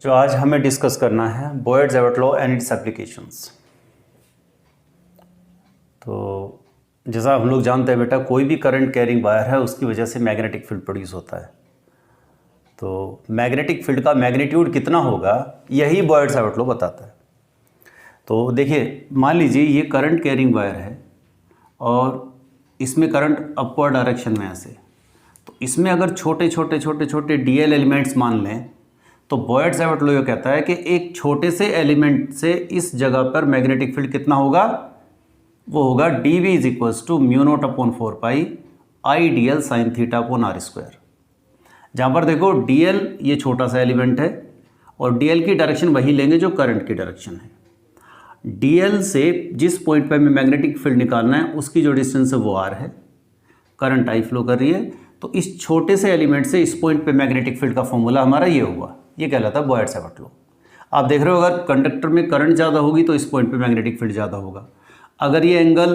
जो आज हमें डिस्कस करना है बॉयड-ज़ेविट लॉ एंड इट्स एप्लीकेशंस। तो जैसा हम लोग जानते हैं बेटा, कोई भी करंट कैरिंग वायर है उसकी वजह से मैग्नेटिक फील्ड प्रोड्यूस होता है। तो मैग्नेटिक फील्ड का मैग्नीट्यूड कितना होगा यही बॉयड-ज़ेविट लॉ बताता है। तो देखिए, मान लीजिए ये करंट कैरिंग वायर है और इसमें करंट अपवर्ड डायरेक्शन में ऐसे, तो इसमें अगर छोटे छोटे डीएल एलिमेंट्स मान लें तो बॉयड-ज़ेविट लॉ ये कहता है कि एक छोटे से एलिमेंट से इस जगह पर मैग्नेटिक फील्ड कितना होगा, वो होगा dV is equals to mu not upon 4 pi I d l sine theta upon r square. जहाँ पर देखो dl ये छोटा सा एलिमेंट है और dl की डायरेक्शन वही लेंगे जो करंट की डायरेक्शन है। dl से जिस पॉइंट पर हमें मैग्नेटिक फील्ड निकालना है उसकी जो डिस्टेंस है वो r है, करंट आई फ्लो कर रही है। तो इस छोटे से एलिमेंट से इस पॉइंट पे मैग्नेटिक फील्ड का फॉर्मूला हमारा ये हुआ, ये कहलाता है बॉयड-ज़ेविट लॉ। आप देख रहे हो अगर कंडक्टर में करंट ज़्यादा होगी तो इस पॉइंट पे मैग्नेटिक फील्ड ज़्यादा होगा। अगर ये एंगल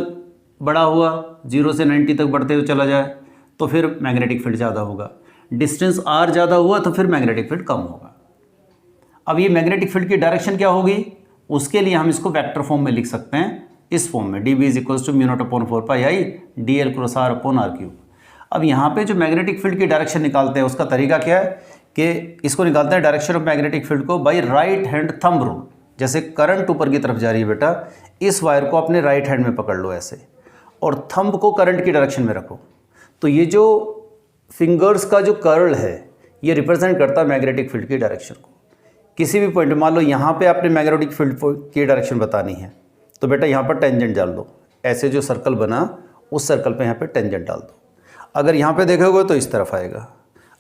बड़ा हुआ 0 से 90 तक बढ़ते हुए चला जाए तो फिर मैग्नेटिक फील्ड ज़्यादा होगा। डिस्टेंस r ज़्यादा हुआ तो फिर मैग्नेटिक फील्ड कम होगा। अब ये मैग्नेटिक फील्ड की डायरेक्शन क्या होगी, उसके लिए हम इसको वेक्टर फॉर्म में लिख सकते हैं, इस फॉर्म में dV is equals to mu not upon 4 pi I d l cross r upon r cube. अब यहाँ पे जो मैग्नेटिक फील्ड की डायरेक्शन निकालते हैं उसका तरीका क्या है कि इसको निकालते हैं डायरेक्शन ऑफ मैग्नेटिक फील्ड को by right hand thumb rule. जैसे करंट ऊपर की तरफ जा रही है बेटा, इस वायर को अपने राइट हैंड में पकड़ लो ऐसे और थंब को करंट की डायरेक्शन में रखो। तो ये जो फिंगर्स का जो कर्ल है ये रिप्रेजेंट करता है मैग्नेटिक फील्ड की डायरेक्शन को। किसी भी पॉइंट मान लो यहाँ पे आपने मैग्नेटिक फील्ड की डायरेक्शन बतानी है तो बेटा यहाँ पर टेंजेंट डाल दो, ऐसे जो सर्कल बना उस सर्कल पे यहाँ पे टेंजेंट डाल दो। अगर यहाँ पे देखोगे तो इस तरफ आएगा,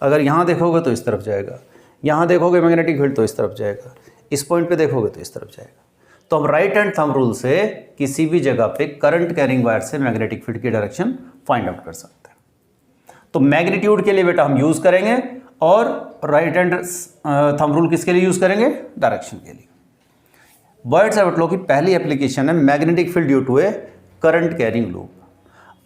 अगर यहाँ देखोगे तो इस तरफ जाएगा, यहाँ देखोगे मैग्नेटिक फील्ड तो इस तरफ जाएगा, इस पॉइंट पे देखोगे तो इस तरफ जाएगा। तो हम राइट हैंड थंब रूल से किसी भी जगह पे करंट कैरिंग वायर से मैग्नेटिक फील्ड की डायरेक्शन फाइंड आउट कर सकते हैं। तो मैग्नीट्यूड के लिए बेटा हम यूज़ करेंगे और राइट हैंड थंब रूल किसके लिए यूज़ करेंगे, डायरेक्शन के लिए। बॉयड-ज़ेविट लॉ की पहली एप्लीकेशन है magnetic field due to a current carrying loop.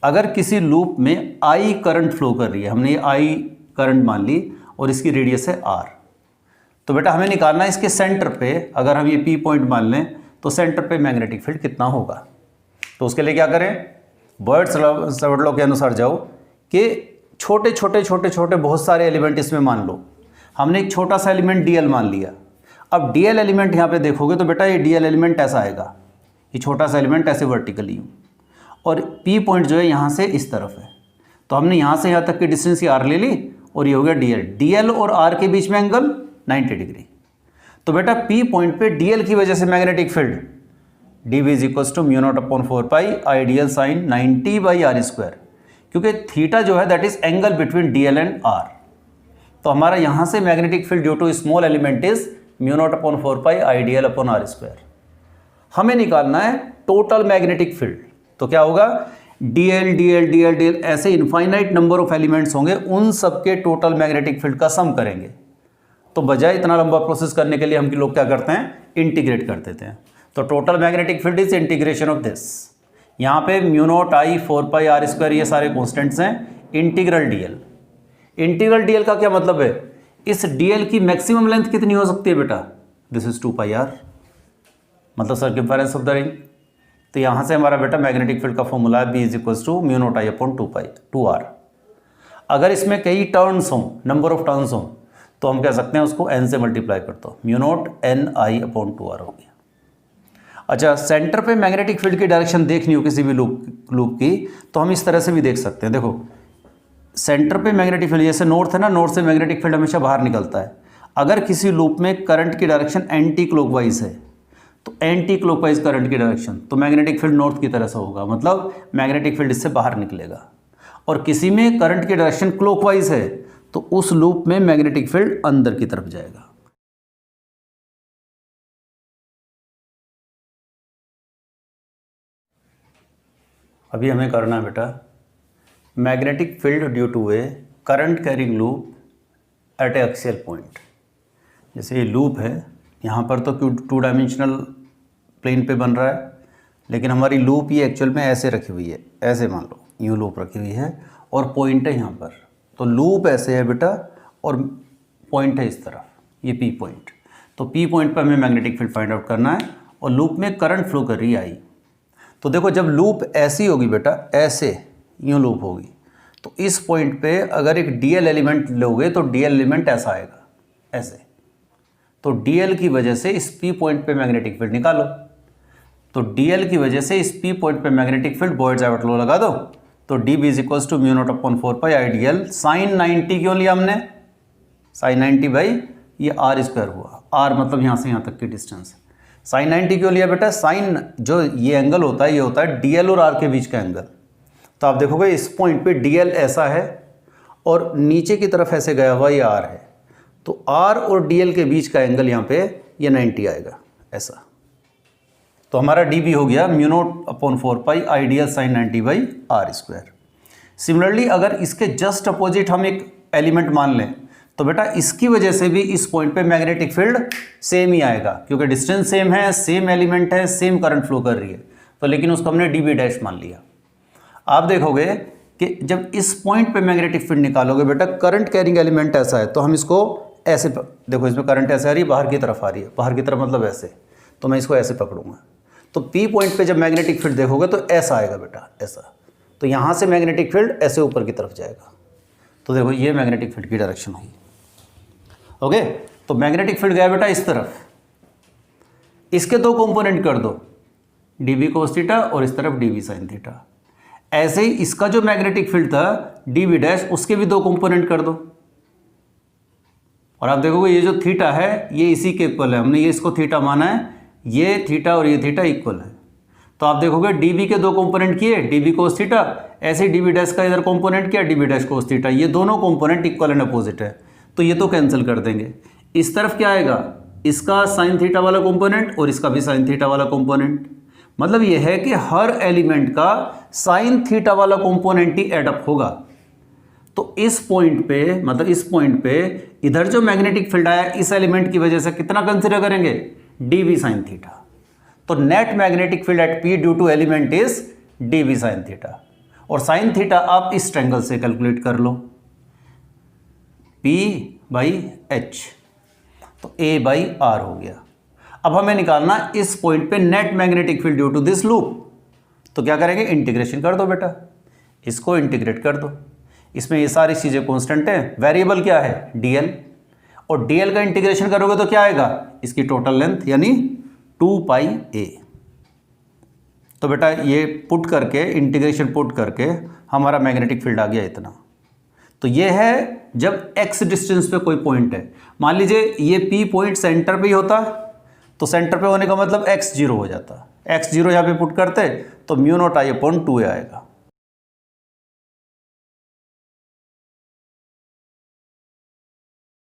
अगर किसी लूप में आई करंट फ्लो कर रही है, हमने ये आई करंट मान ली और इसकी रेडियस है r, तो बेटा हमें निकालना है इसके सेंटर पे, अगर हम ये P पॉइंट मान लें तो सेंटर पे मैग्नेटिक फील्ड कितना होगा। तो उसके लिए क्या करें, बॉयड-ज़ेविट लॉ के अनुसार जाओ कि छोटे बहुत सारे एलिमेंट इसमें मान लो। हमने एक छोटा सा एलिमेंट dl मान लिया। अब dl एलिमेंट यहाँ पे देखोगे तो बेटा ये dl एलिमेंट ऐसा आएगा, ये छोटा सा एलिमेंट ऐसे वर्टिकली और P पॉइंट जो है यहाँ से इस तरफ है। तो हमने यहाँ से यहाँ तक की डिस्टेंस की r ले ली और ये हो गया dl और r के बीच में एंगल 90 डिग्री। तो बेटा P पॉइंट पे dl की वजह से magnetic field dV is equals to mu not upon 4 pi I d l sine 90 by r square, क्योंकि थीटा जो है that is angle between dl and r। तो हमारा यहाँ से magnetic field due to small element is mu not upon 4 pi I d l upon r square. हमें निकालना है टोटल मैग्नेटिक फील्ड। तो क्या होगा, dl ऐसे इनफाइनाइट नंबर ऑफ एलिमेंट्स होंगे, उन सबके टोटल मैग्नेटिक फील्ड का सम करेंगे। तो बजाय इतना लंबा प्रोसेस करने के लिए हम लोग क्या करते हैं, इंटीग्रेट कर देते हैं। तो total magnetic field is integration of this, यहाँ पे mu not I 4 pi r square ये सारे कॉन्स्टेंट्स हैं, इंटीग्रल dl। इंटीग्रल dl का क्या मतलब है, इस dl की मैक्सिमम लेंथ कितनी हो सकती है बेटा, दिस इज 2 पाई आर, मतलब सर्कमफेरेंस ऑफ द रिंग। तो यहाँ से हमारा बेटा मैग्नेटिक फील्ड का फॉर्मूला है B is equals to mu not I upon 2r। अगर इसमें कई टर्न्स हों, नंबर ऑफ टर्न्स हों, तो हम कह सकते हैं उसको n से मल्टीप्लाई कर दो, म्यू नॉट n आई अपॉन 2r हो गया। अच्छा, सेंटर पे मैग्नेटिक फील्ड की डायरेक्शन देखनी हो किसी भी लूप की तो हम इस तरह से भी देख सकते हैं। देखो सेंटर पे मैग्नेटिक फील्ड जैसे नॉर्थ है ना, नॉर्थ से मैग्नेटिक फील्ड हमेशा बाहर निकलता है। अगर किसी लूप में करंट की डायरेक्शन एंटी क्लॉकवाइज है तो एंटी क्लॉकवाइज करंट की डायरेक्शन, तो मैग्नेटिक फील्ड नॉर्थ की तरह से होगा, मतलब मैग्नेटिक फील्ड इससे बाहर निकलेगा। और किसी में करंट की डायरेक्शन क्लॉकवाइज है तो उस लूप में मैग्नेटिक फील्ड अंदर की तरफ जाएगा। अभी हमें करना है बेटा magnetic field due to a current carrying loop at a axial point. जैसे ये लूप है, यहाँ पर तो 2 डायमेंशनल प्लेन पे बन रहा है, लेकिन हमारी लूप ये एक्चुअल में ऐसे रखी हुई है, ऐसे मान लो यूँ लूप रखी हुई है और पॉइंट है यहाँ पर। तो लूप ऐसे है बेटा और पॉइंट है इस तरफ, ये P पॉइंट। तो P पॉइंट पे हमें मैग्नेटिक फील्ड फाइंड आउट करना है और लूप में करंट फ्लो कर रही है I। तो देखो जब लूप ऐसी होगी बेटा, ऐसे यूँ लूप होगी, तो इस पॉइंट पे अगर एक DL एलिमेंट लोगे तो DL एलिमेंट ऐसा आएगा, ऐसे। तो DL की वजह से इस P पॉइंट पे मैग्नेटिक फील्ड निकालो। तो DL की वजह से इस P पॉइंट पे मैग्नेटिक फील्ड बॉयड-ज़ाइवर्ट लॉ लगा दो। तो DB = μ0/4 IDL sin 90 क्यों लिया हमने? sin 90 भाई ये r² हुआ, r मतलब यहाँ से यहाँ तक की डिस्टेंस। sin 90 क्यों लिया बेटा? sin जो ये एंगल होता है, ये होता है DL और r के बीच का एंगल। तो आप देखोगे इस पॉइंट पे DL ऐसा है और नीचे की तरफ ऐसे गया हुआ ये r है, तो r और DL के बीच का एंगल यहाँ पे ये 90 आएगा, ऐसा। तो हमारा DB हो गया μ0/4 IDL sin 90/r²। सिमिलरली अगर इसके जस्ट अपोजिट हम एक एलिमेंट मान लें तो बेटा इसकी वजह से भी इस पॉइंट पे मैग्नेटिक फील्ड सेम ही आएगा, क्योंकि डिस्टेंस सेम है, सेम एलिमेंट है, सेम करंट फ्लो कर रही है। तो लेकिन उसको हमने DB' मान लिया। आप देखोगे कि जब इस पॉइंट पे मैग्नेटिक फील्ड निकालोगे बेटा, करंट कैरिंग एलिमेंट ऐसा है, तो हम इसको ऐसे देखो, इसमें करंट ऐसे आ रही है, बाहर की तरफ आ रही है, बाहर की तरफ मतलब ऐसे, तो मैं इसको ऐसे पकड़ूंगा। तो P पॉइंट पे जब मैग्नेटिक फील्ड देखोगे तो ऐसा आएगा बेटा, ऐसा। तो यहाँ से मैग्नेटिक फील्ड ऐसे ऊपर की तरफ जाएगा। तो देखो ये मैग्नेटिक फील्ड की डायरेक्शन होगी। ओके, तो मैग्नेटिक फील्ड गया बेटा इस तरफ, इसके दो कंपोनेंट कर दो, DB cos थीटा और इस तरफ DB sin थीटा। ऐसे ही इसका जो मैग्नेटिक फील्ड था DB', उसके भी दो कंपोनेंट कर दो। और आप देखोगे ये जो थीटा है ये इसी के इक्वल है, हमने ये इसको थीटा माना है, ये थीटा और ये थीटा इक्वल है। तो आप देखोगे DB के दो कंपोनेंट किए, DB cos थीटा, ऐसे DB' का इधर कंपोनेंट किया, DB' cos थीटा। ये दोनों कंपोनेंट इक्वल एंड अपोजिट है, तो ये तो कैंसिल कर देंगे। इस तरफ क्या आएगा? इसका साइन थीटा वाला कंपोनेंट और इसका भी साइन थीटा वाला कंपोनेंट। मतलब ये है कि हर एलिमेंट का साइन थीटा वाला कंपोनेंट ही एड अप होगा। तो इस पॉइंट पे, मतलब इस पॉइंट पे इधर जो मैग्नेटिक फील्ड आया इस एलिमेंट की वजह से कितना कंसिडर करेंगे? DB sin theta. तो net magnetic field at P due to element is DB sin theta. और साइन थीटा आप इस ट्रायंगल से कैलकुलेट कर लो, P/H, तो A/R हो गया। अब हमें निकालना इस पॉइंट पे net magnetic field due to this loop. तो क्या करेंगे? इंटीग्रेशन कर दो बेटा, इसको इंटीग्रेट कर दो। इसमें ये सारी चीज़ें कांस्टेंट हैं, वेरिएबल क्या है? DL। और DL का इंटीग्रेशन करोगे तो क्या आएगा? इसकी टोटल लेंथ यानी 2πA। तो बेटा ये पुट करके, इंटीग्रेशन पुट करके हमारा मैग्नेटिक फील्ड आ गया इतना। तो ये है जब x डिस्टेंस पे कोई पॉइंट है। मान लीजिए ये P पॉइंट सेंटर पे ही होता, तो सेंटर पे होने का मतलब x0 हो जाता। x0 यहाँ पे पुट करते तो μ0I/2A आएगा।